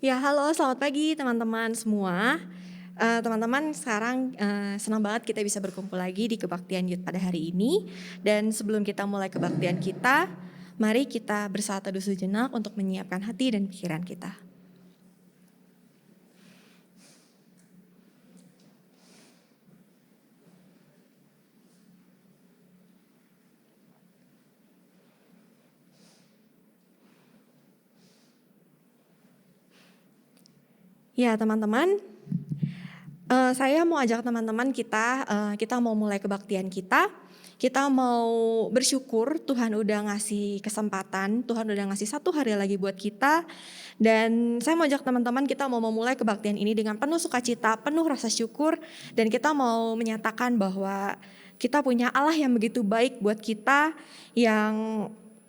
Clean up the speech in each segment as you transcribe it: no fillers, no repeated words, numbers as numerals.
Ya, halo, selamat pagi teman-teman semua. Teman-teman, sekarang senang banget kita bisa berkumpul lagi di kebaktian Youth pada hari ini. Dan sebelum kita mulai kebaktian kita, mari kita bersatu teduh sejenak untuk menyiapkan hati dan pikiran kita. Ya, teman-teman, saya mau ajak teman-teman kita mau mulai kebaktian kita. Kita mau bersyukur Tuhan udah ngasih kesempatan, Tuhan udah ngasih satu hari lagi buat kita. Dan saya mau ajak teman-teman kita mau memulai kebaktian ini dengan penuh sukacita, penuh rasa syukur. Dan kita mau menyatakan bahwa kita punya Allah yang begitu baik buat kita, yang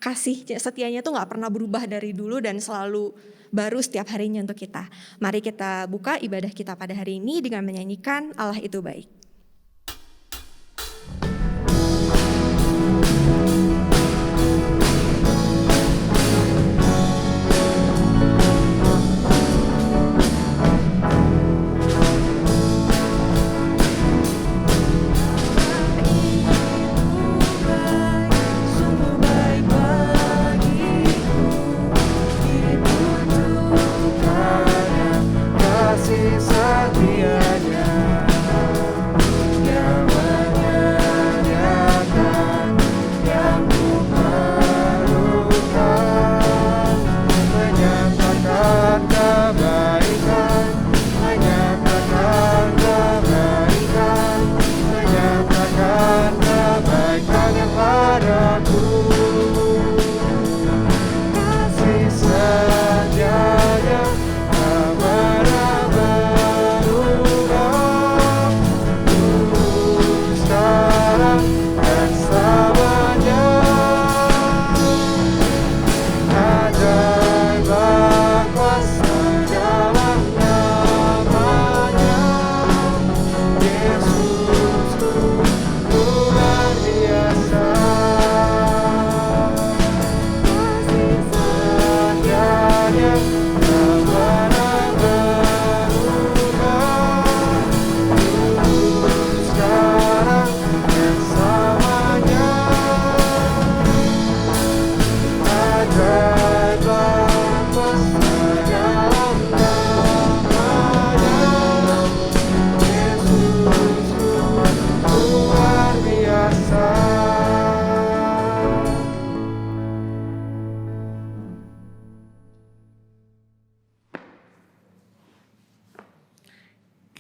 kasih setianya tuh gak pernah berubah dari dulu dan selalu baru setiap harinya untuk kita. Mari kita buka ibadah kita pada hari ini dengan menyanyikan Allah itu baik.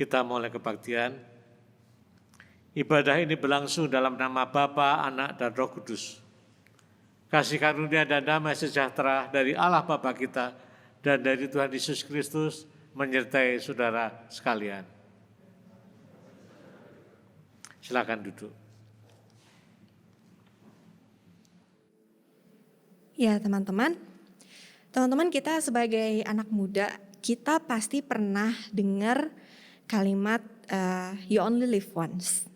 Kita mulai kebaktian. Ibadah ini berlangsung dalam nama Bapa, Anak, dan Roh Kudus. Kasih karunia dan damai sejahtera dari Allah Bapa kita dan dari Tuhan Yesus Kristus menyertai saudara sekalian. Silakan duduk. Ya, teman-teman kita sebagai anak muda, kita pasti pernah dengar kalimat you only live once.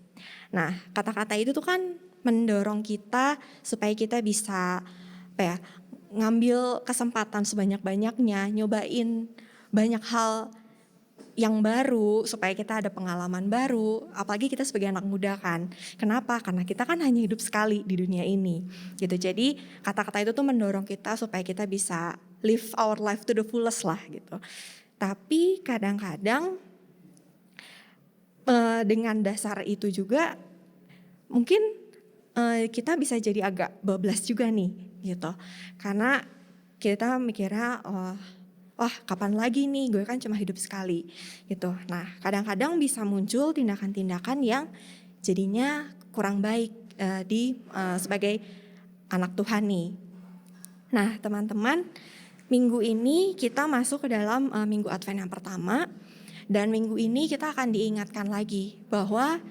Nah, kata-kata itu tuh kan mendorong kita supaya kita bisa ngambil kesempatan sebanyak-banyaknya, nyobain banyak hal yang baru supaya kita ada pengalaman baru, apalagi kita sebagai anak muda kan. Kenapa? Karena kita kan hanya hidup sekali di dunia ini. Gitu. Jadi kata-kata itu tuh mendorong kita supaya kita bisa live our life to the fullest lah gitu. Tapi kadang-kadang dengan dasar itu juga mungkin kita bisa jadi agak bablas juga nih gitu. Karena kita mikirnya kapan lagi nih, gue kan cuma hidup sekali gitu. Nah, kadang-kadang bisa muncul tindakan-tindakan yang jadinya kurang baik sebagai anak Tuhan nih. Nah, teman-teman, minggu ini kita masuk ke dalam minggu Advent yang pertama. Dan minggu ini kita akan diingatkan lagi bahwa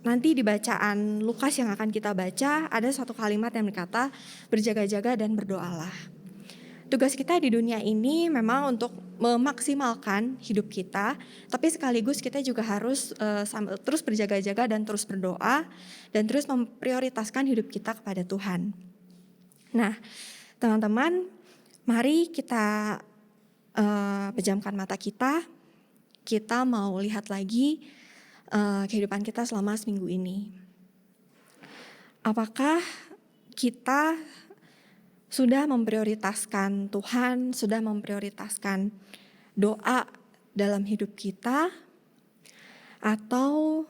nanti di bacaan Lukas yang akan kita baca ada satu kalimat yang berkata berjaga-jaga dan berdoalah. Tugas kita di dunia ini memang untuk memaksimalkan hidup kita, tapi sekaligus kita juga harus terus berjaga-jaga dan terus berdoa dan terus memprioritaskan hidup kita kepada Tuhan. Nah, teman-teman, mari kita pejamkan mata kita mau lihat lagi kehidupan kita selama seminggu ini. Apakah kita sudah memprioritaskan Tuhan, sudah memprioritaskan doa dalam hidup kita, atau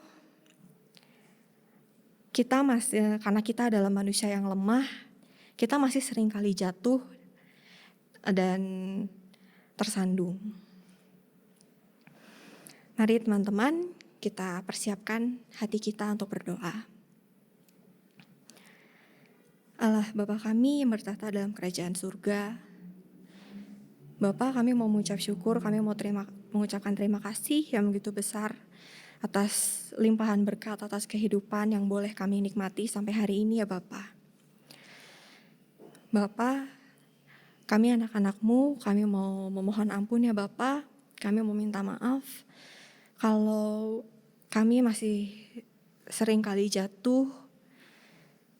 kita masih, karena kita adalah manusia yang lemah, kita masih sering kali jatuh dan tersandung. Mari teman-teman, kita persiapkan hati kita untuk berdoa. Allah Bapa kami yang bertahta dalam kerajaan surga, Bapa, kami mau mengucap syukur, kami mau mengucapkan terima kasih yang begitu besar atas limpahan berkat, atas kehidupan yang boleh kami nikmati sampai hari ini ya Bapa. Bapa, kami anak-anak-Mu, kami mau memohon ampun ya Bapa, kami mau minta maaf kalau kami masih sering kali jatuh,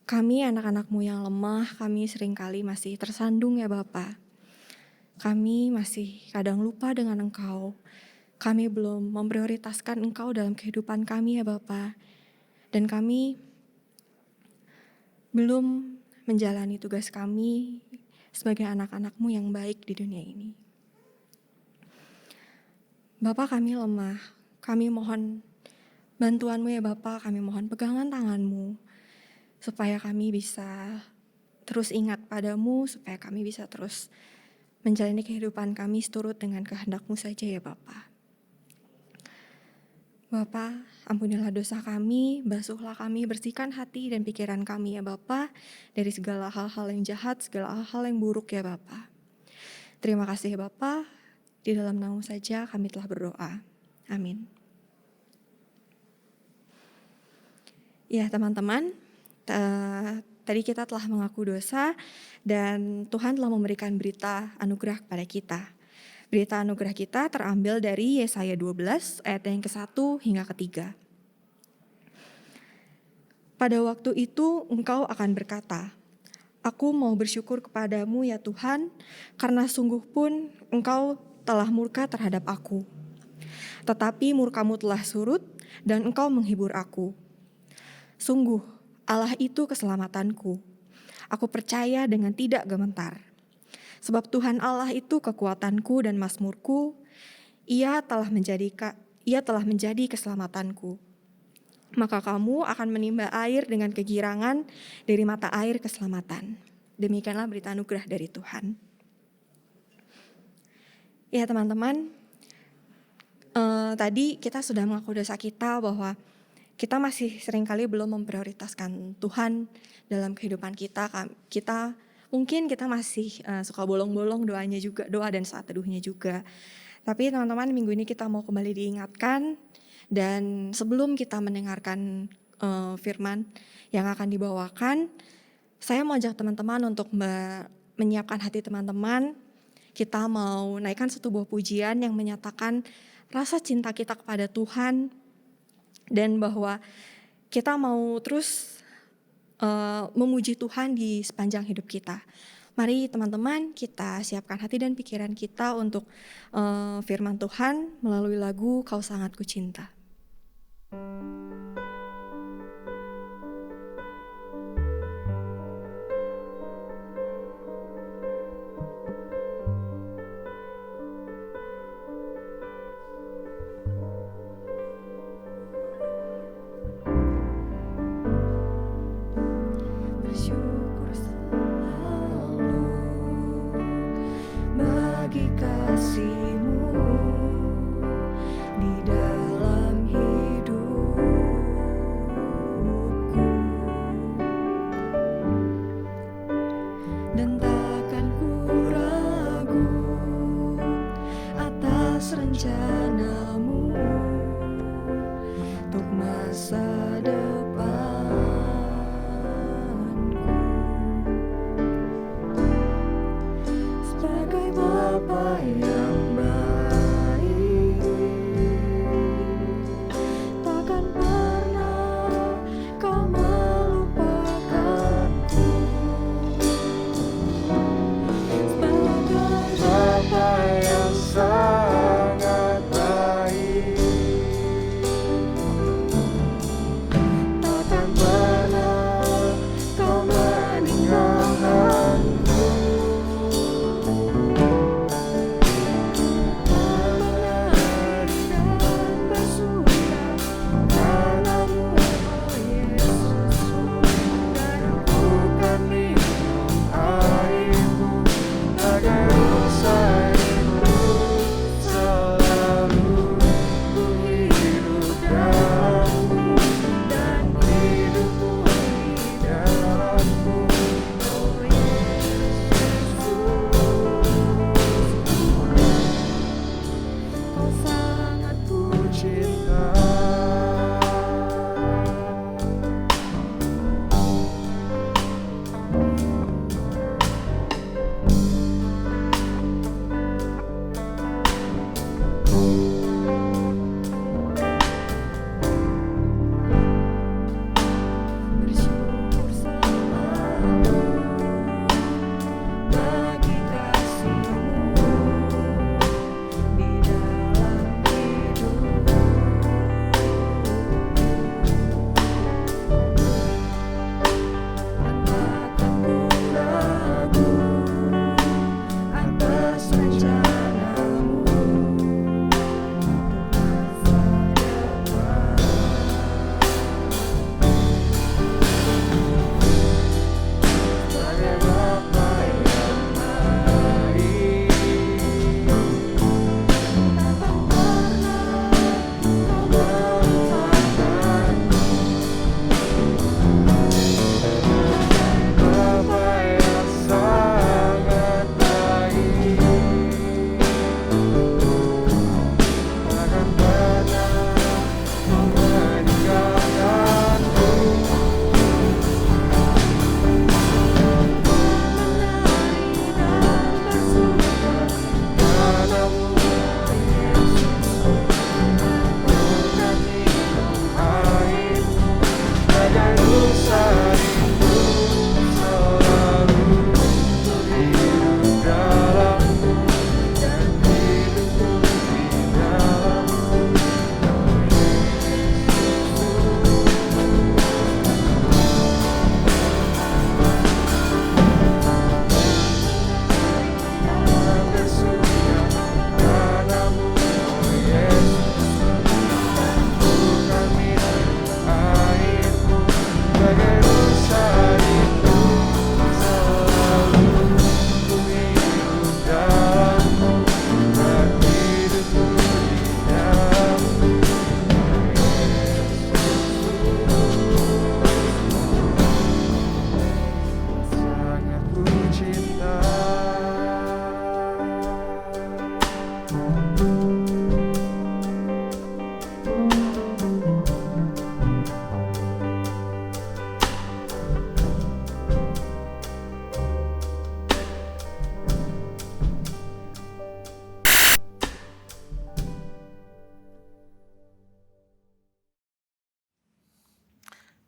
kami anak-anak-Mu yang lemah, kami sering kali masih tersandung ya Bapa. Kami masih kadang lupa dengan Engkau. Kami belum memprioritaskan Engkau dalam kehidupan kami ya Bapa. Dan kami belum menjalani tugas kami sebagai anak-anak-Mu yang baik di dunia ini. Bapa, kami lemah. Kami mohon bantuan-Mu ya Bapa. Kami mohon pegangan tangan-Mu supaya kami bisa terus ingat pada-Mu, supaya kami bisa terus menjalani kehidupan kami seturut dengan kehendak-Mu saja ya Bapa. Bapa, ampunilah dosa kami, basuhlah kami, bersihkan hati dan pikiran kami ya Bapa, dari segala hal-hal yang jahat, segala hal-hal yang buruk ya Bapa. Terima kasih ya Bapa, di dalam nama saja kami telah berdoa. Amin. Ya teman-teman, tadi kita telah mengaku dosa dan Tuhan telah memberikan berita anugerah kepada kita. Berita anugerah kita terambil dari Yesaya 12 ayat yang ke-1 hingga ke-3. Pada waktu itu engkau akan berkata, aku mau bersyukur kepadamu ya Tuhan, karena sungguh pun engkau telah murka terhadap aku. Tetapi murkamu telah surut dan engkau menghibur aku. Sungguh, Allah itu keselamatanku. Aku percaya dengan tidak gemetar. Sebab Tuhan Allah itu kekuatanku dan mazmurku. Ia telah menjadi keselamatanku. Maka kamu akan menimba air dengan kegirangan dari mata air keselamatan. Demikianlah berita anugerah dari Tuhan. Ya teman-teman, tadi kita sudah mengaku dosa kita bahwa kita masih seringkali belum memprioritaskan Tuhan dalam kehidupan kita. Mungkin kita masih suka bolong-bolong doanya juga, doa dan saat teduhnya juga. Tapi teman-teman, minggu ini kita mau kembali diingatkan. Dan sebelum kita mendengarkan firman yang akan dibawakan, saya mau ajak teman-teman untuk menyiapkan hati teman-teman. Kita mau naikkan satu buah pujian yang menyatakan rasa cinta kita kepada Tuhan. Dan bahwa kita mau terus memuji Tuhan di sepanjang hidup kita. Mari teman-teman kita siapkan hati dan pikiran kita untuk firman Tuhan melalui lagu Kau Sangat Ku Cinta. Bersyukur selalu bagi kasih-Mu di dalam hidupku. Dan takkan ku ragu atas rencana-Mu untuk masa depanku. Sebagai Bapa yang baik, takkan pernah Kau melupakanku. Sebagai Bapa yang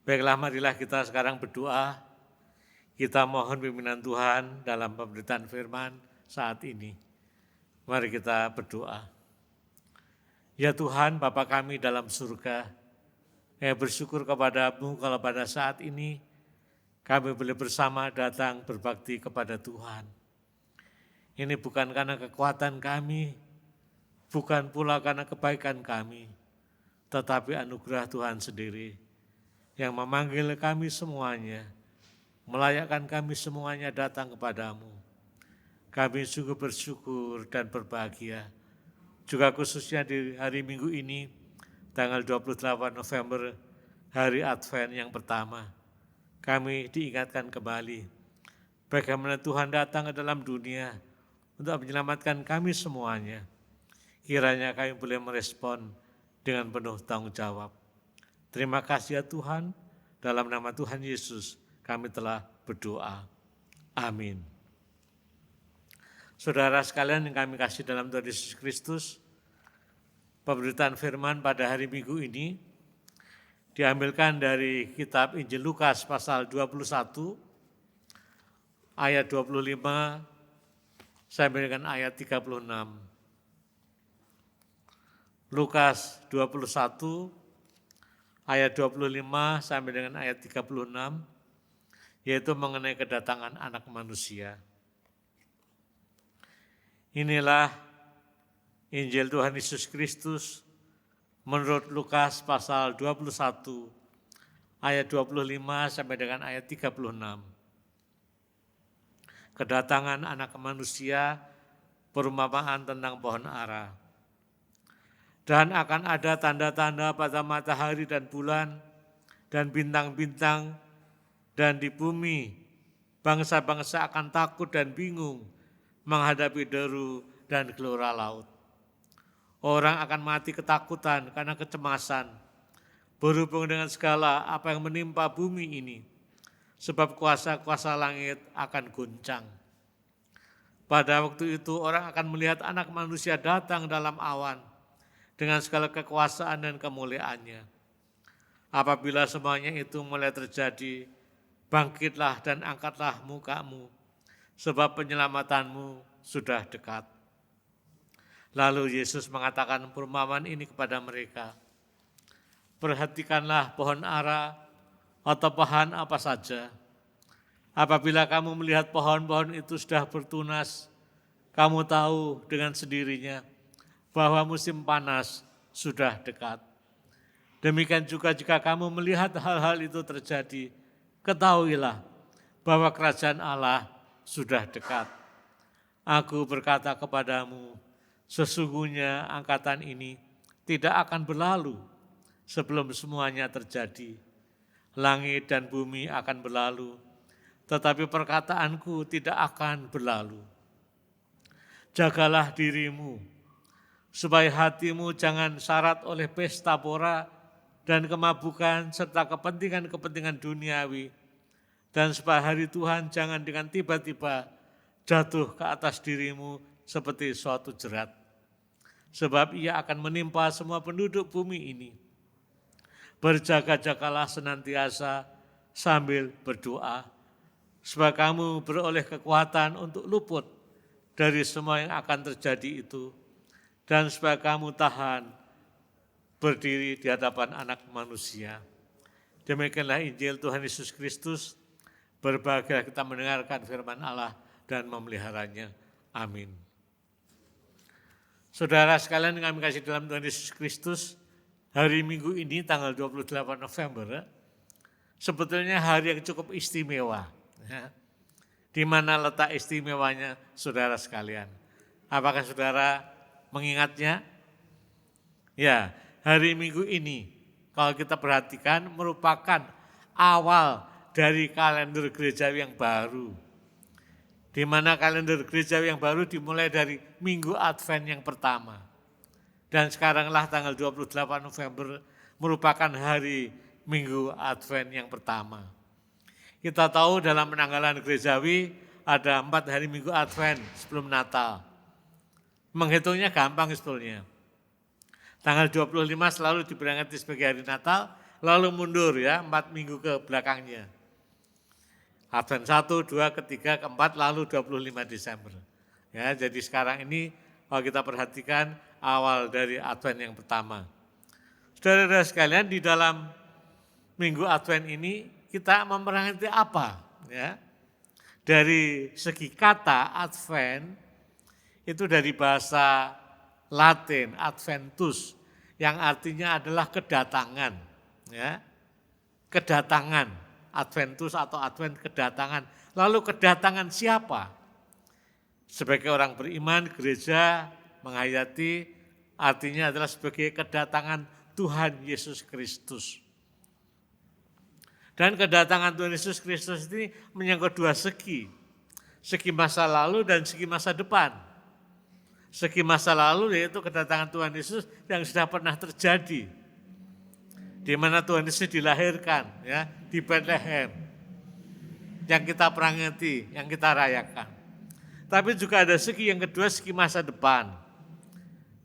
Baiklah, marilah kita sekarang berdoa. Kita mohon pimpinan Tuhan dalam pemberitaan firman saat ini. Mari kita berdoa. Ya Tuhan, Bapa kami dalam surga, kami bersyukur kepadamu kalau pada saat ini kami boleh bersama datang berbakti kepada Tuhan. Ini bukan karena kekuatan kami, bukan pula karena kebaikan kami, tetapi anugerah Tuhan sendiri yang memanggil kami semuanya, melayakkan kami semuanya datang kepadamu. Kami sungguh bersyukur dan berbahagia. Juga khususnya di hari Minggu ini, tanggal 28 November, hari Advent yang pertama, kami diingatkan kembali bagaimana Tuhan datang ke dalam dunia untuk menyelamatkan kami semuanya. Kiranya kami boleh merespon dengan penuh tanggung jawab. Terima kasih ya Tuhan, dalam nama Tuhan Yesus kami telah berdoa. Amin. Saudara sekalian yang kami kasih dalam Tuhan Yesus Kristus, pemberitaan firman pada hari Minggu ini diambilkan dari kitab Injil Lukas pasal 21 ayat 25 sampai dengan ayat 36. Lukas 21 ayat 25 sampai dengan ayat 36, yaitu mengenai kedatangan anak manusia. Inilah Injil Tuhan Yesus Kristus menurut Lukas pasal 21 ayat 25 sampai dengan ayat 36. Kedatangan anak manusia, perumpamaan tentang pohon ara. Dan akan ada tanda-tanda pada matahari dan bulan dan bintang-bintang, dan di bumi bangsa-bangsa akan takut dan bingung menghadapi deru dan gelora laut. Orang akan mati ketakutan karena kecemasan berhubung dengan segala apa yang menimpa bumi ini, sebab kuasa-kuasa langit akan guncang. Pada waktu itu orang akan melihat anak manusia datang dalam awan dengan segala kekuasaan dan kemuliaannya. Apabila semuanya itu mulai terjadi, bangkitlah dan angkatlah mukamu, sebab penyelamatanmu sudah dekat. Lalu Yesus mengatakan perumpamaan ini kepada mereka. Perhatikanlah pohon ara atau pohon apa saja. Apabila kamu melihat pohon-pohon itu sudah bertunas, kamu tahu dengan sendirinya bahwa musim panas sudah dekat. Demikian juga jika kamu melihat hal-hal itu terjadi, ketahuilah bahwa kerajaan Allah sudah dekat. Aku berkata kepadamu, sesungguhnya angkatan ini tidak akan berlalu sebelum semuanya terjadi. Langit dan bumi akan berlalu, tetapi perkataanku tidak akan berlalu. Jagalah dirimu, supaya hatimu jangan syarat oleh pesta pora dan kemabukan serta kepentingan-kepentingan duniawi, dan supaya hari Tuhan jangan dengan tiba-tiba jatuh ke atas dirimu seperti suatu jerat. Sebab ia akan menimpa semua penduduk bumi ini. Berjaga-jagalah senantiasa sambil berdoa, supaya kamu beroleh kekuatan untuk luput dari semua yang akan terjadi itu, dan supaya kamu tahan berdiri di hadapan anak manusia. Demikianlah Injil Tuhan Yesus Kristus. Berbahagia kita mendengarkan firman Allah dan memeliharanya. Amin. Saudara sekalian yang kami kasih dalam Tuhan Yesus Kristus, hari Minggu ini tanggal 28 November, sebetulnya hari yang cukup istimewa. Di mana letak istimewanya saudara sekalian? Apakah saudara mengingatnya? Ya, hari Minggu ini kalau kita perhatikan merupakan awal dari kalender gerejawi yang baru. Di mana kalender gerejawi yang baru dimulai dari Minggu Advent yang pertama. Dan sekaranglah tanggal 28 November merupakan hari Minggu Advent yang pertama. Kita tahu dalam penanggalan gerejawi ada 4 hari Minggu Advent sebelum Natal. Menghitungnya gampang sebetulnya. Tanggal 25 selalu diperingati sebagai hari Natal, lalu mundur ya 4 minggu ke belakangnya. Advent 1, 2, ketiga, keempat, lalu 25 Desember. Ya, jadi sekarang ini kalau kita perhatikan awal dari Advent yang pertama. Saudara-saudara sekalian, di dalam minggu Advent ini kita memperingati apa? Ya, dari segi kata Advent itu dari bahasa Latin Adventus yang artinya adalah kedatangan, ya. Kedatangan, Adventus atau Advent kedatangan. Lalu kedatangan siapa? Sebagai orang beriman, gereja menghayati artinya adalah sebagai kedatangan Tuhan Yesus Kristus. Dan kedatangan Tuhan Yesus Kristus ini menyangkut dua segi. Segi masa lalu dan segi masa depan. Segi masa lalu yaitu kedatangan Tuhan Yesus yang sudah pernah terjadi. Di mana Tuhan Yesus dilahirkan ya, di Bethlehem. Yang kita peringati, yang kita rayakan. Tapi juga ada segi yang kedua, segi masa depan.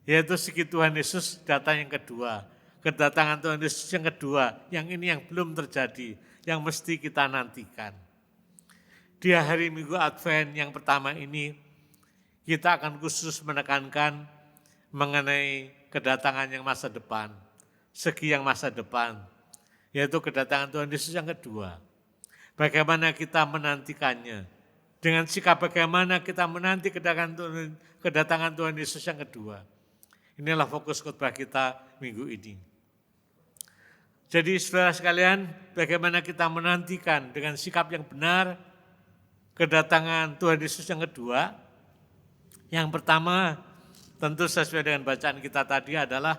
Yaitu segi Tuhan Yesus datang yang kedua. Kedatangan Tuhan Yesus yang kedua, yang ini yang belum terjadi, yang mesti kita nantikan. Di hari Minggu Advent yang pertama ini, kita akan khusus menekankan mengenai kedatangan yang masa depan, segi yang masa depan, yaitu kedatangan Tuhan Yesus yang kedua. Bagaimana kita menantikannya, dengan sikap bagaimana kita menanti kedatangan Tuhan Yesus yang kedua. Inilah fokus khotbah kita minggu ini. Jadi saudara sekalian, bagaimana kita menantikan dengan sikap yang benar kedatangan Tuhan Yesus yang kedua. Yang pertama, tentu sesuai dengan bacaan kita tadi adalah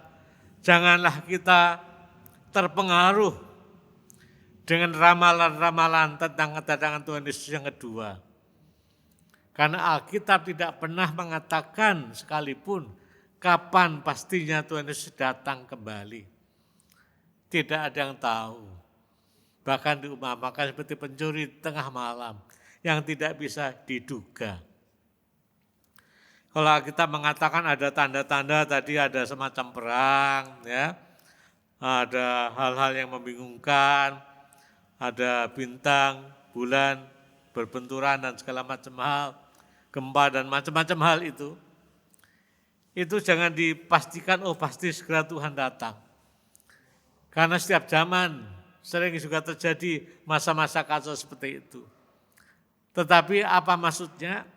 janganlah kita terpengaruh dengan ramalan-ramalan tentang kedatangan Tuhan Yesus yang kedua. Karena Alkitab tidak pernah mengatakan sekalipun kapan pastinya Tuhan Yesus datang kembali. Tidak ada yang tahu. Bahkan diumpamakan seperti pencuri di tengah malam yang tidak bisa diduga. Kalau kita mengatakan ada tanda-tanda tadi ada semacam perang, ya, ada hal-hal yang membingungkan, ada bintang, bulan berbenturan dan segala macam hal, gempa dan macam-macam hal itu jangan dipastikan oh pasti segera Tuhan datang. Karena setiap zaman sering juga terjadi masa-masa kacau seperti itu. Tetapi apa maksudnya?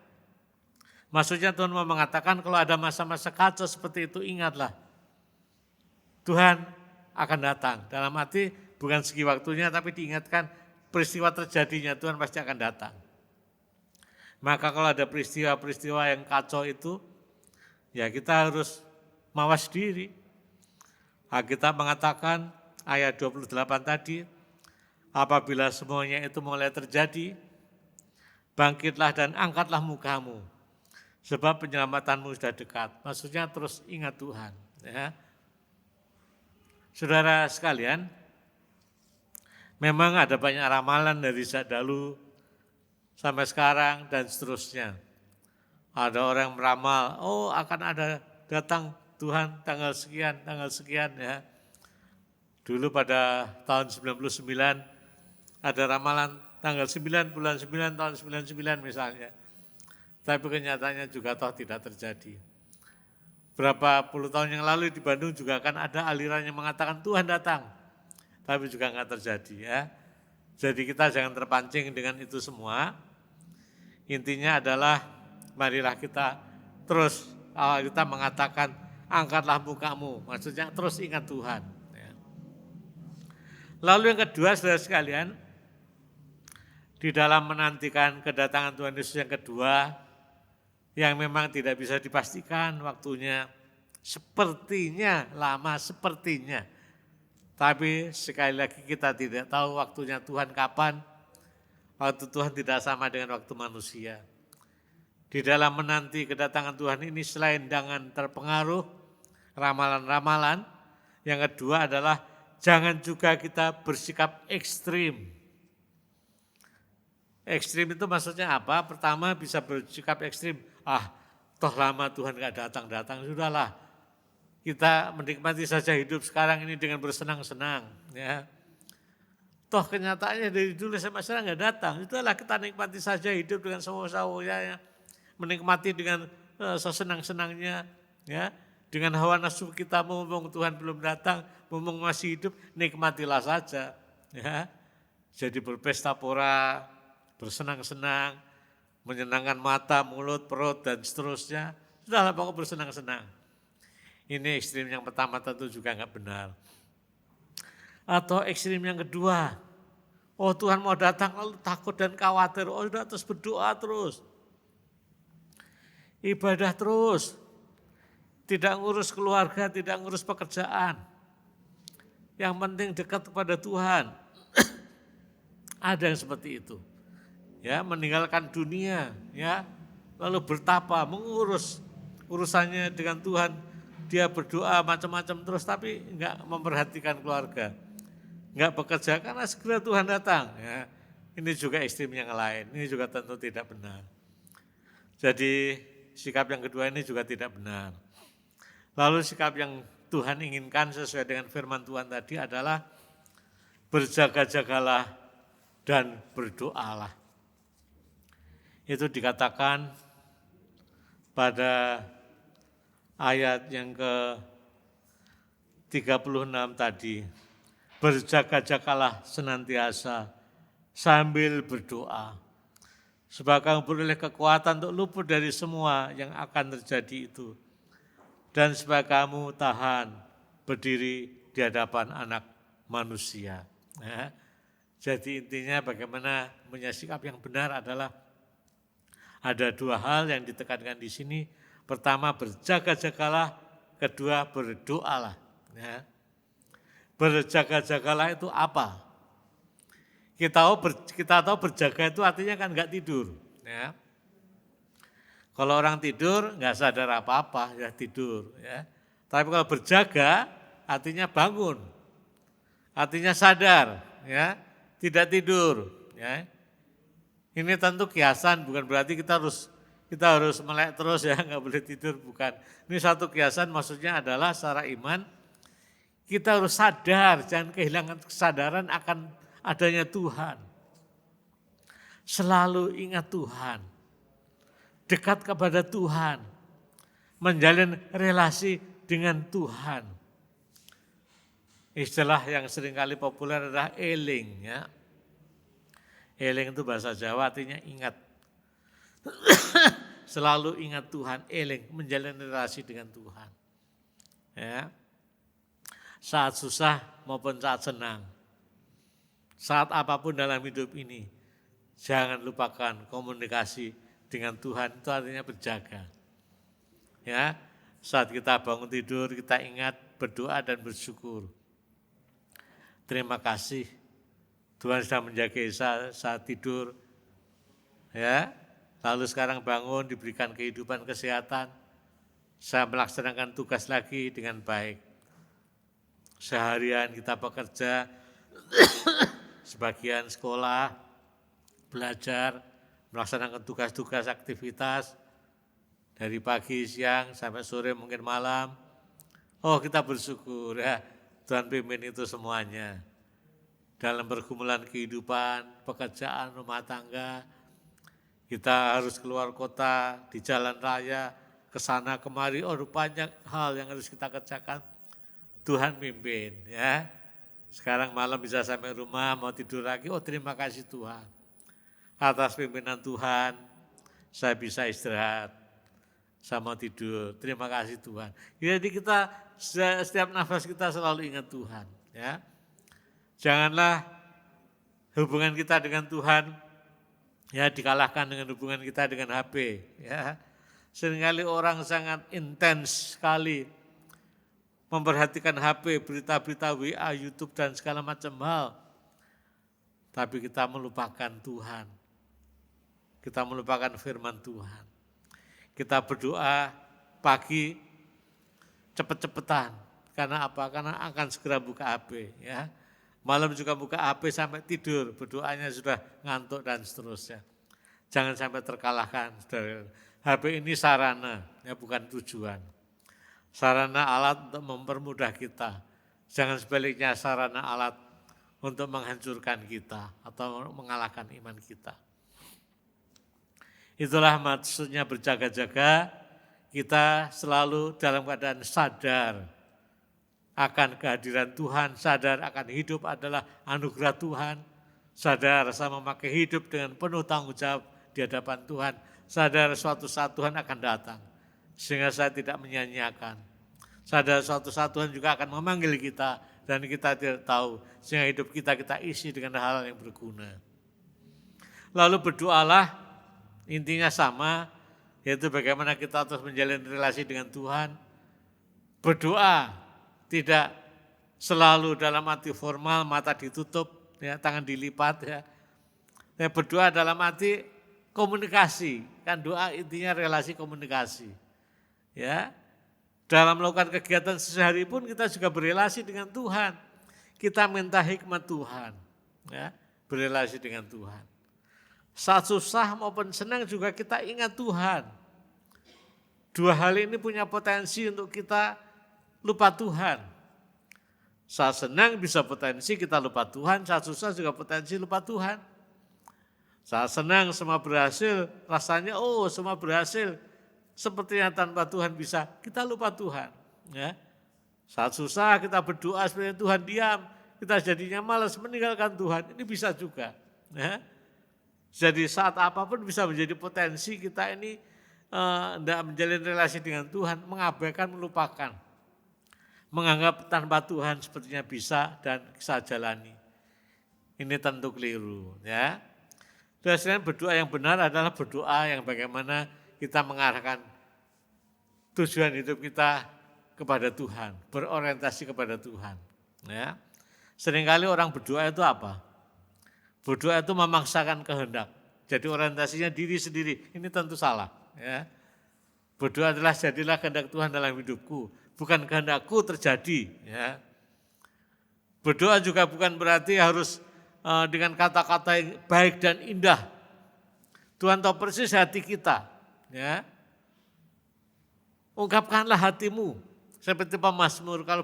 Maksudnya Tuhan mau mengatakan kalau ada masa-masa kacau seperti itu ingatlah Tuhan akan datang. Dalam arti bukan segi waktunya tapi diingatkan peristiwa terjadinya Tuhan pasti akan datang. Maka kalau ada peristiwa-peristiwa yang kacau itu, ya kita harus mawas diri. Alkitab mengatakan ayat 28 tadi, apabila semuanya itu mulai terjadi, bangkitlah dan angkatlah mukamu, sebab penyelamatanmu sudah dekat. Maksudnya terus ingat Tuhan. Ya. Saudara sekalian, memang ada banyak ramalan dari sejak dahulu sampai sekarang dan seterusnya. Ada orang meramal, oh akan ada datang Tuhan tanggal sekian ya. Dulu pada tahun 99 ada ramalan tanggal 9 bulan 9 tahun 99 misalnya. Tapi kenyataannya juga toh tidak terjadi. Berapa puluh tahun yang lalu di Bandung juga kan ada aliran yang mengatakan Tuhan datang. Tapi juga enggak terjadi ya. Jadi kita jangan terpancing dengan itu semua. Intinya adalah marilah kita terus kita mengatakan angkatlah mukamu. Maksudnya terus ingat Tuhan. Ya. Lalu yang kedua saudara sekalian, di dalam menantikan kedatangan Tuhan Yesus yang kedua, yang memang tidak bisa dipastikan waktunya, sepertinya lama, sepertinya. Tapi sekali lagi kita tidak tahu waktunya Tuhan kapan. Waktu Tuhan tidak sama dengan waktu manusia. Di dalam menanti kedatangan Tuhan ini selain jangan terpengaruh ramalan-ramalan, yang kedua adalah jangan juga kita bersikap ekstrim. Ekstrim itu maksudnya apa? Pertama bisa bersikap ekstrim, toh lama Tuhan gak datang-datang, sudahlah. kita menikmati saja hidup sekarang ini dengan bersenang-senang. Ya. Toh kenyataannya dari dulu sampai sekarang nggak datang. Itulah kita nikmati saja hidup dengan sawo-sawonya, ya. Menikmati dengan sesenang-senangnya, ya. Dengan hawa nafsu kita, mumpung Tuhan belum datang, mumpung masih hidup, nikmatilah saja. Ya. Jadi berpesta pora, bersenang-senang, menyenangkan mata, mulut, perut, dan seterusnya. Sudahlah pokok bersenang-senang. Ini ekstrim yang pertama tentu juga enggak benar. Atau ekstrim yang kedua, oh Tuhan mau datang lalu takut dan khawatir, oh sudah terus berdoa terus. Ibadah terus, tidak ngurus keluarga, tidak ngurus pekerjaan. Yang penting dekat kepada Tuhan. Ada yang seperti itu. Ya, meninggalkan dunia, ya, lalu bertapa, mengurus urusannya dengan Tuhan. Dia berdoa macam-macam terus tapi enggak memperhatikan keluarga. Enggak bekerja karena segera Tuhan datang. Ya. Ini juga ekstrim yang lain, ini juga tentu tidak benar. Jadi sikap yang kedua ini juga tidak benar. Lalu sikap yang Tuhan inginkan sesuai dengan firman Tuhan tadi adalah berjaga-jagalah dan berdoalah. Itu dikatakan pada ayat yang ke-36 tadi, berjaga-jagalah senantiasa sambil berdoa, supaya kamu beroleh kekuatan untuk luput dari semua yang akan terjadi itu, dan supaya kamu tahan berdiri di hadapan Anak Manusia. Ya. Jadi intinya bagaimana punya sikap yang benar adalah ada dua hal yang ditekankan di sini. Pertama berjaga-jagalah, kedua berdoalah. Ya. Berjaga-jagalah itu apa? Kita tahu berjaga itu artinya kan enggak tidur. Ya. Kalau orang tidur enggak sadar apa-apa, ya tidur. Ya. Tapi kalau berjaga artinya bangun, artinya sadar, ya, tidak tidur. Ya. Ini tentu kiasan, bukan berarti kita harus melek terus ya, nggak boleh tidur, bukan. Ini satu kiasan, maksudnya adalah secara iman kita harus sadar, jangan kehilangan kesadaran akan adanya Tuhan. Selalu ingat Tuhan, dekat kepada Tuhan, menjalin relasi dengan Tuhan. Istilah yang seringkali populer adalah eling, ya. Eling itu bahasa Jawa artinya ingat. Selalu ingat Tuhan, eling, menjalin relasi dengan Tuhan. Ya. Saat susah maupun saat senang. Saat apapun dalam hidup ini, jangan lupakan komunikasi dengan Tuhan, itu artinya berjaga. Ya. Saat kita bangun tidur, kita ingat berdoa dan bersyukur. Terima kasih Tuhan sudah menjaga saya saat tidur, ya. Lalu sekarang bangun diberikan kehidupan, kesehatan, saya melaksanakan tugas lagi dengan baik. Seharian kita bekerja, sebagian sekolah, belajar, melaksanakan tugas-tugas, aktivitas, dari pagi, siang, sampai sore, mungkin malam. Oh kita bersyukur ya, Tuhan pimpin itu semuanya. Dalam pergumulan kehidupan, pekerjaan, rumah tangga, kita harus keluar kota, di jalan raya, ke sana kemari, oh banyak hal yang harus kita kerjakan. Tuhan pimpin ya. Sekarang malam bisa sampai rumah, mau tidur lagi, oh terima kasih Tuhan. Atas pimpinan Tuhan, saya bisa istirahat, saya mau tidur, terima kasih Tuhan. Jadi kita, setiap nafas kita selalu ingat Tuhan ya. Janganlah hubungan kita dengan Tuhan ya dikalahkan dengan hubungan kita dengan HP ya. Seringkali orang sangat intens sekali memperhatikan HP, berita-berita WA, YouTube dan segala macam hal. Tapi kita melupakan Tuhan. Kita melupakan firman Tuhan. Kita berdoa pagi cepet-cepetan. Karena apa? Karena akan segera buka HP ya. Malam juga buka HP sampai tidur, berdoanya sudah ngantuk dan seterusnya. Jangan sampai terkalahkan. HP ini sarana, ya bukan tujuan. sarana alat untuk mempermudah kita. Jangan sebaliknya sarana alat untuk menghancurkan kita atau mengalahkan iman kita. Itulah maksudnya berjaga-jaga, kita selalu dalam keadaan sadar akan kehadiran Tuhan, sadar akan hidup adalah anugerah Tuhan, sadar saya memakai hidup dengan penuh tanggung jawab di hadapan Tuhan, sadar suatu saat Tuhan akan datang, sehingga saya tidak menyanyiakan. Sadar suatu saat Tuhan juga akan memanggil kita, dan kita tidak tahu, sehingga hidup kita isi dengan hal yang berguna. Lalu berdoalah, intinya sama, yaitu bagaimana kita terus menjalin relasi dengan Tuhan. Berdoa tidak selalu dalam arti formal, mata ditutup, ya, tangan dilipat. Ya. Berdoa dalam arti komunikasi, kan doa intinya relasi komunikasi. Ya, dalam melakukan kegiatan sehari pun kita juga berelasi dengan Tuhan. Kita minta hikmat Tuhan, ya, berelasi dengan Tuhan. Saat susah maupun senang juga kita ingat Tuhan. Dua hal ini punya potensi untuk kita lupa Tuhan. Saat senang bisa potensi kita lupa Tuhan, saat susah juga potensi lupa Tuhan. Saat senang semua berhasil, rasanya semua berhasil. Sepertinya tanpa Tuhan bisa, kita lupa Tuhan. Ya. Saat susah kita berdoa seperti Tuhan diam, kita jadinya malas meninggalkan Tuhan, ini bisa juga. Ya. Jadi saat apapun bisa menjadi potensi kita ini tidak menjalin relasi dengan Tuhan, mengabaikan, melupakan. Menganggap tanpa Tuhan sepertinya bisa dan bisa jalani. Ini tentu keliru. Ya. Dan berdoa yang benar adalah berdoa yang bagaimana kita mengarahkan tujuan hidup kita kepada Tuhan, berorientasi kepada Tuhan. Ya. Seringkali orang berdoa itu apa? Berdoa itu memaksakan kehendak. Jadi orientasinya diri sendiri. Ini tentu salah. Ya. Berdoa adalah jadilah kehendak Tuhan dalam hidupku. Bukan kehendakku terjadi. Ya. Berdoa juga bukan berarti harus dengan kata-kata yang baik dan indah. Tuhan tahu persis hati kita. Ya. Ungkapkanlah hatimu. Seperti pemazmur, kalau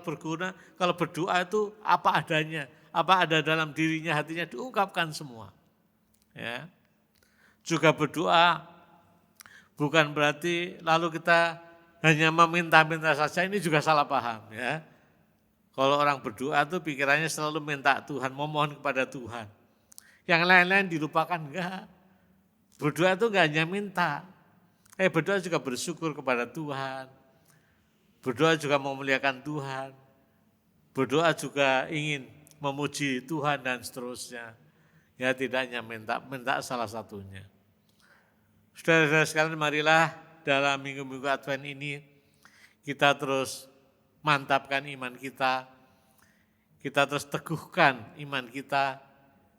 berdoa itu apa adanya. Apa ada dalam dirinya, hatinya diungkapkan semua. Ya. Juga berdoa bukan berarti lalu kita hanya meminta-minta saja, ini juga salah paham. Ya. Kalau orang berdoa itu pikirannya selalu minta Tuhan, memohon kepada Tuhan. Yang lain-lain dilupakan, enggak. Berdoa itu enggak hanya minta. Berdoa juga bersyukur kepada Tuhan. Berdoa juga memuliakan Tuhan. Berdoa juga ingin memuji Tuhan dan seterusnya. Ya tidak hanya minta salah satunya. Saudara-saudara sekalian, marilah dalam minggu-minggu Advent ini kita terus mantapkan iman kita terus teguhkan iman kita,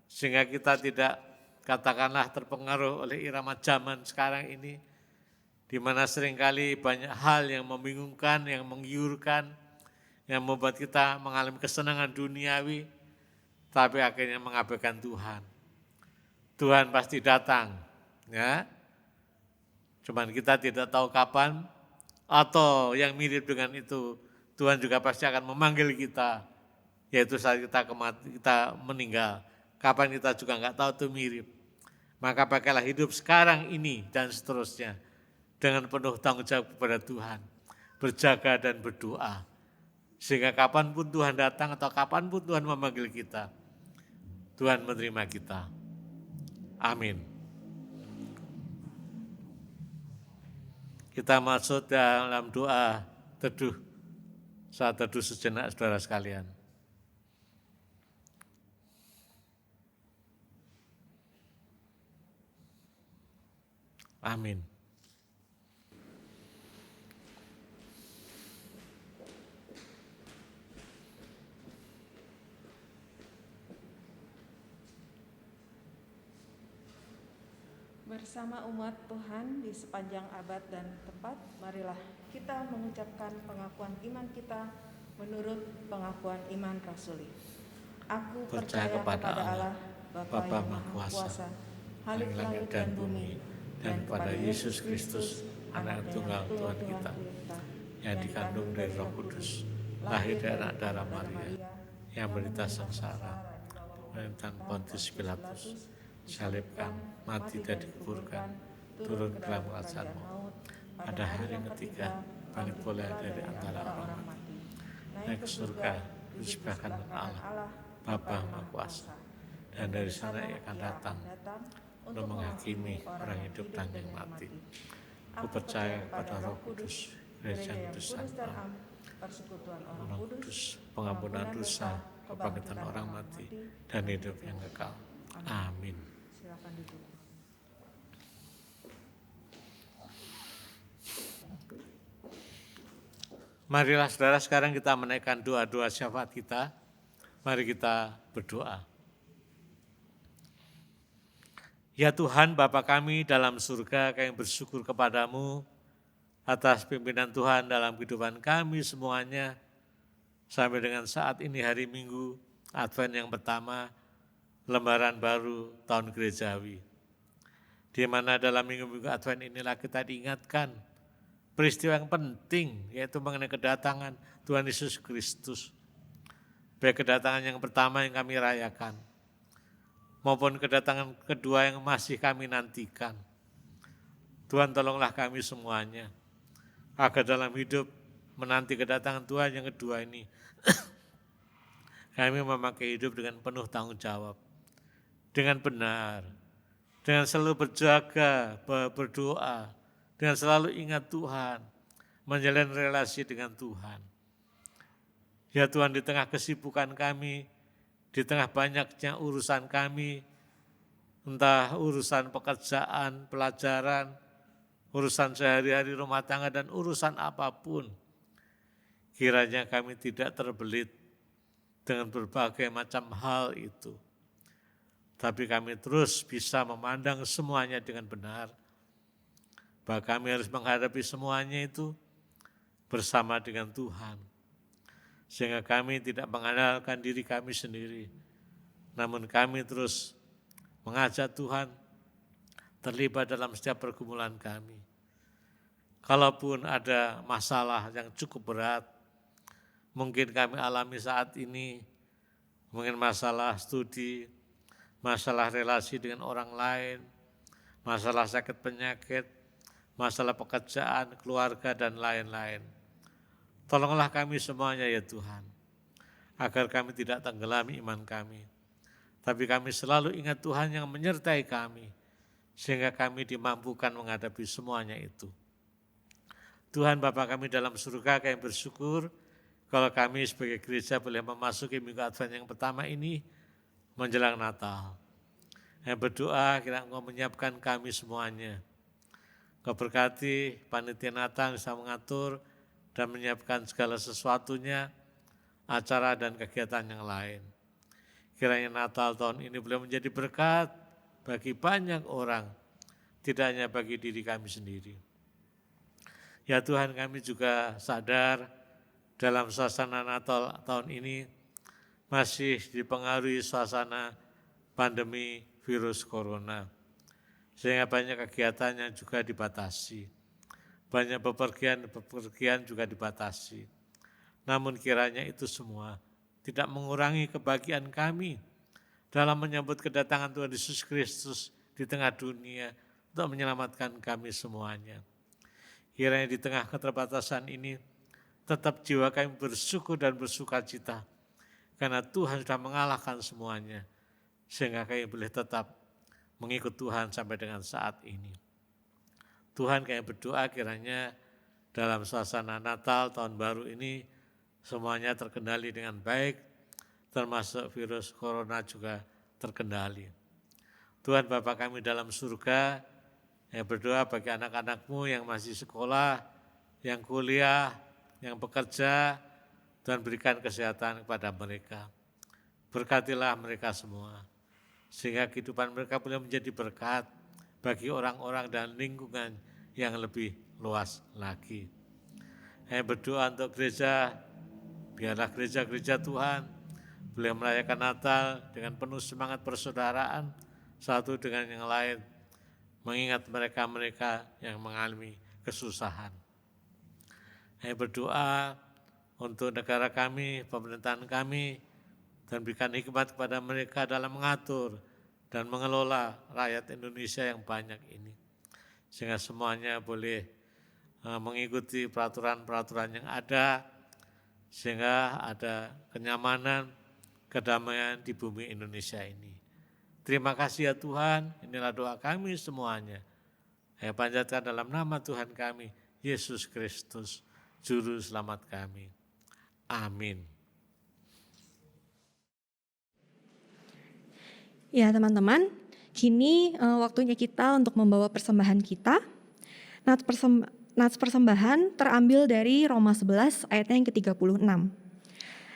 sehingga kita tidak katakanlah terpengaruh oleh irama zaman sekarang ini, di mana seringkali banyak hal yang membingungkan, yang menggiurkan, yang membuat kita mengalami kesenangan duniawi, tapi akhirnya mengabaikan Tuhan. Tuhan pasti datang, ya. Cuman kita tidak tahu kapan, atau yang mirip dengan itu, Tuhan juga pasti akan memanggil kita, yaitu saat kita meninggal. Kapan kita juga enggak tahu, itu mirip. Maka pakailah hidup sekarang ini dan seterusnya dengan penuh tanggung jawab kepada Tuhan, berjaga dan berdoa. Sehingga kapanpun Tuhan datang atau kapanpun Tuhan memanggil kita, Tuhan menerima kita. Amin. Kita masuk dalam doa teduh, saat teduh sejenak saudara sekalian. Amin. Bersama umat Tuhan di sepanjang abad dan tempat, marilah kita mengucapkan pengakuan iman kita menurut pengakuan iman rasuli. Aku percaya kepada Allah, Bapa yang Maha Kuasa, Halik langit dan bumi, dan kepada Yesus Kristus, Anak Tunggal Tuhan kita, yang dikandung dari Roh Kudus, lahir dari anak darah Maria, yang menderita sengsara, menentang Pontius Pilatus, salibkan, mati dan dikuburkan, turun ke dalam kerajaan maut. Pada hari ketiga, bangkit pula dari antara orang mati, naik ke surga, duduk sebelah kanan Allah, Bapa Maha Kuasa, dan dari sana ia akan datang untuk menghakimi orang hidup dan yang mati. Aku percaya pada Roh Kudus, Gereja yang kudus dan am, persekutuan orang kudus, pengampunan dosa, kebangkitan orang mati, dan hidup yang kekal. Amin. Silakan duduk. Marilah saudara sekarang kita menaikkan doa-doa syafaat kita. Mari kita berdoa. Ya Tuhan Bapa kami dalam surga, kami bersyukur kepadamu atas pimpinan Tuhan dalam kehidupan kami semuanya. Sampai dengan saat ini hari Minggu, Advent yang pertama, lembaran baru tahun gerejawi. Di mana dalam minggu-minggu Advent inilah kita diingatkan peristiwa yang penting, yaitu mengenai kedatangan Tuhan Yesus Kristus. Baik kedatangan yang pertama yang kami rayakan, maupun kedatangan kedua yang masih kami nantikan. Tuhan tolonglah kami semuanya, agar dalam hidup menanti kedatangan Tuhan yang kedua ini, kami memakai hidup dengan penuh tanggung jawab, dengan benar, dengan selalu berjaga, berdoa, dengan selalu ingat Tuhan, menjalin relasi dengan Tuhan. Ya Tuhan, di tengah kesibukan kami, di tengah banyaknya urusan kami, entah urusan pekerjaan, pelajaran, urusan sehari-hari rumah tangga, dan urusan apapun, kiranya kami tidak terbelit dengan berbagai macam hal itu. Tapi kami terus bisa memandang semuanya dengan benar, bahwa kami harus menghadapi semuanya itu bersama dengan Tuhan. Sehingga kami tidak mengandalkan diri kami sendiri, namun kami terus mengajak Tuhan terlibat dalam setiap pergumulan kami. Kalaupun ada masalah yang cukup berat, mungkin kami alami saat ini, mungkin masalah studi, masalah relasi dengan orang lain, masalah sakit penyakit, masalah pekerjaan, keluarga, dan lain-lain. Tolonglah kami semuanya ya Tuhan, agar kami tidak tenggelami iman kami, tapi kami selalu ingat Tuhan yang menyertai kami, sehingga kami dimampukan menghadapi semuanya itu. Tuhan Bapa kami dalam surga, kami bersyukur kalau kami sebagai gereja boleh memasuki minggu Advent yang pertama ini menjelang Natal. Yang berdoa kiranya Engkau menyiapkan kami semuanya. Engkau berkati panitia Natal bisa mengatur dan menyiapkan segala sesuatunya, acara dan kegiatan yang lain. Kiranya Natal tahun ini boleh menjadi berkat bagi banyak orang, tidak hanya bagi diri kami sendiri. Ya Tuhan, kami juga sadar dalam suasana Natal tahun ini masih dipengaruhi suasana pandemi virus corona, sehingga banyak kegiatannya juga dibatasi. Banyak bepergian juga dibatasi. Namun kiranya itu semua tidak mengurangi kebahagiaan kami dalam menyambut kedatangan Tuhan Yesus Kristus di tengah dunia untuk menyelamatkan kami semuanya. Kiranya di tengah keterbatasan ini tetap jiwa kami bersyukur dan bersukacita karena Tuhan sudah mengalahkan semuanya, sehingga kami boleh tetap mengikut Tuhan sampai dengan saat ini. Tuhan, kami berdoa kiranya dalam suasana Natal tahun baru ini semuanya terkendali dengan baik, termasuk virus corona juga terkendali. Tuhan Bapa kami dalam surga, yang berdoa bagi anak-anak-Mu yang masih sekolah, yang kuliah, yang bekerja, Tuhan berikan kesehatan kepada mereka. Berkatilah mereka semua, sehingga kehidupan mereka boleh menjadi berkat bagi orang-orang dan lingkungan yang lebih luas lagi. Saya berdoa untuk gereja, biarlah gereja-gereja Tuhan boleh merayakan Natal dengan penuh semangat persaudaraan satu dengan yang lain, mengingat mereka-mereka yang mengalami kesusahan. Kami berdoa untuk negara kami, pemerintahan kami, dan berikan hikmat kepada mereka dalam mengatur dan mengelola rakyat Indonesia yang banyak ini. Sehingga semuanya boleh mengikuti peraturan-peraturan yang ada, sehingga ada kenyamanan, kedamaian di bumi Indonesia ini. Terima kasih ya Tuhan, inilah doa kami semuanya. Saya panjatkan dalam nama Tuhan kami, Yesus Kristus, Juru Selamat kami. Amin. Ya teman-teman, kini waktunya kita untuk membawa persembahan kita. Nats persembahan terambil dari Roma 11 ayatnya yang ke-36.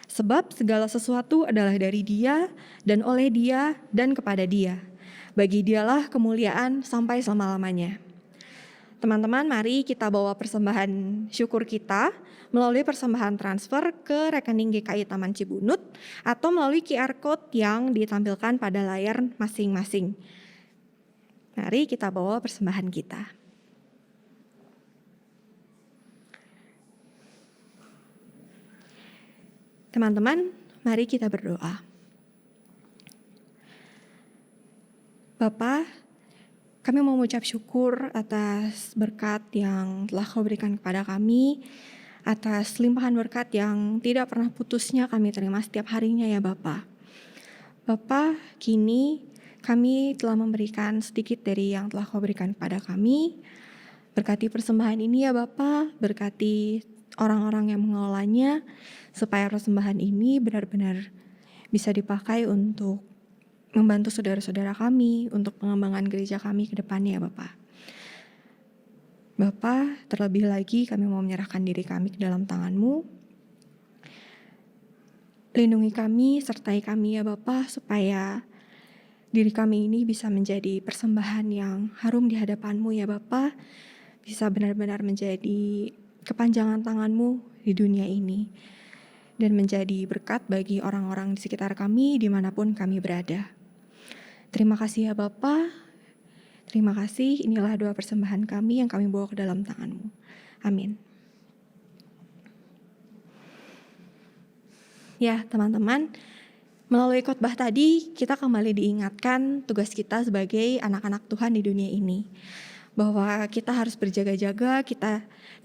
Sebab segala sesuatu adalah dari Dia dan oleh Dia dan kepada Dia. Bagi Dialah kemuliaan sampai selama-lamanya. Teman-teman, mari kita bawa persembahan syukur kita melalui persembahan transfer ke rekening GKI Taman Cibunut atau melalui QR Code yang ditampilkan pada layar masing-masing. Mari kita bawa persembahan kita. Teman-teman, mari kita berdoa. Bapa, kami mau mengucap syukur atas berkat yang telah Kau berikan kepada kami, atas limpahan berkat yang tidak pernah putusnya kami terima setiap harinya ya Bapa. Bapa, kini kami telah memberikan sedikit dari yang telah Kau berikan kepada kami. Berkati persembahan ini ya Bapa, berkati orang-orang yang mengelolanya, supaya persembahan ini benar-benar bisa dipakai untuk membantu saudara-saudara kami, untuk pengembangan gereja kami ke depannya ya Bapak. Bapak, terlebih lagi kami mau menyerahkan diri kami ke dalam tangan-Mu. Lindungi kami, sertai kami ya Bapak, supaya diri kami ini bisa menjadi persembahan yang harum di hadapan-Mu ya Bapak, bisa benar-benar menjadi kepanjangan tangan-Mu di dunia ini, dan menjadi berkat bagi orang-orang di sekitar kami dimanapun kami berada. Terima kasih ya Bapa. Terima kasih, inilah doa persembahan kami yang kami bawa ke dalam tangan-Mu. Amin. Ya teman-teman, melalui khotbah tadi kita kembali diingatkan tugas kita sebagai anak-anak Tuhan di dunia ini. Bahwa kita harus berjaga-jaga,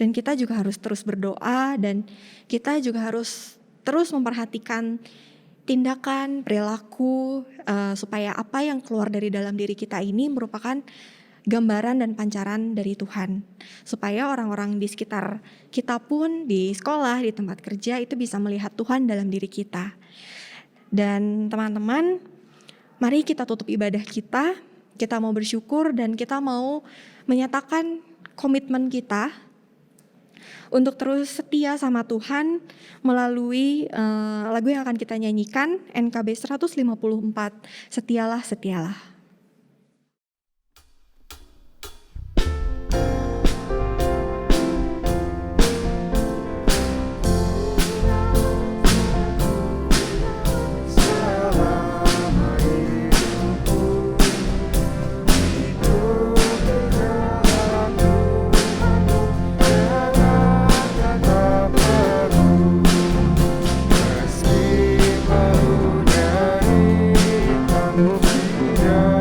dan kita juga harus terus berdoa, dan kita juga harus terus memperhatikan tindakan, perilaku, supaya apa yang keluar dari dalam diri kita ini merupakan gambaran dan pancaran dari Tuhan. Supaya orang-orang di sekitar kita pun, di sekolah, di tempat kerja, itu bisa melihat Tuhan dalam diri kita. Dan teman-teman, mari kita tutup ibadah kita mau bersyukur dan kita mau menyatakan komitmen kita untuk terus setia sama Tuhan melalui lagu yang akan kita nyanyikan, NKB 154, Setialah, Setialah. Meski kau dari manusia.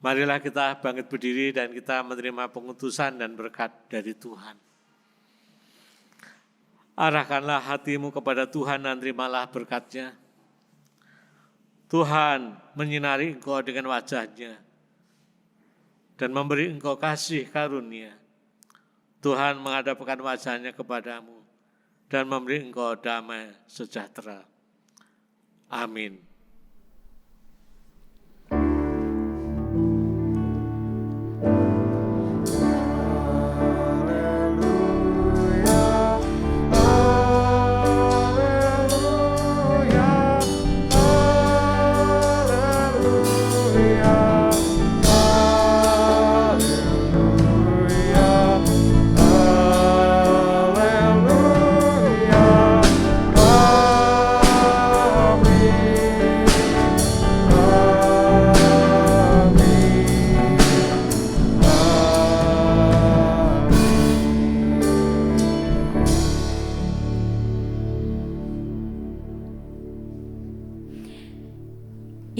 Marilah kita bangkit berdiri dan kita menerima pengutusan dan berkat dari Tuhan. Arahkanlah hatimu kepada Tuhan dan terimalah berkat-Nya. Tuhan menyinari engkau dengan wajah-Nya dan memberi engkau kasih karunia. Tuhan menghadapkan wajah-Nya kepadamu dan memberi engkau damai sejahtera. Amin.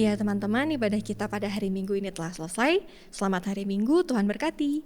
Ya teman-teman, ibadah kita pada hari Minggu ini telah selesai. Selamat hari Minggu, Tuhan berkati.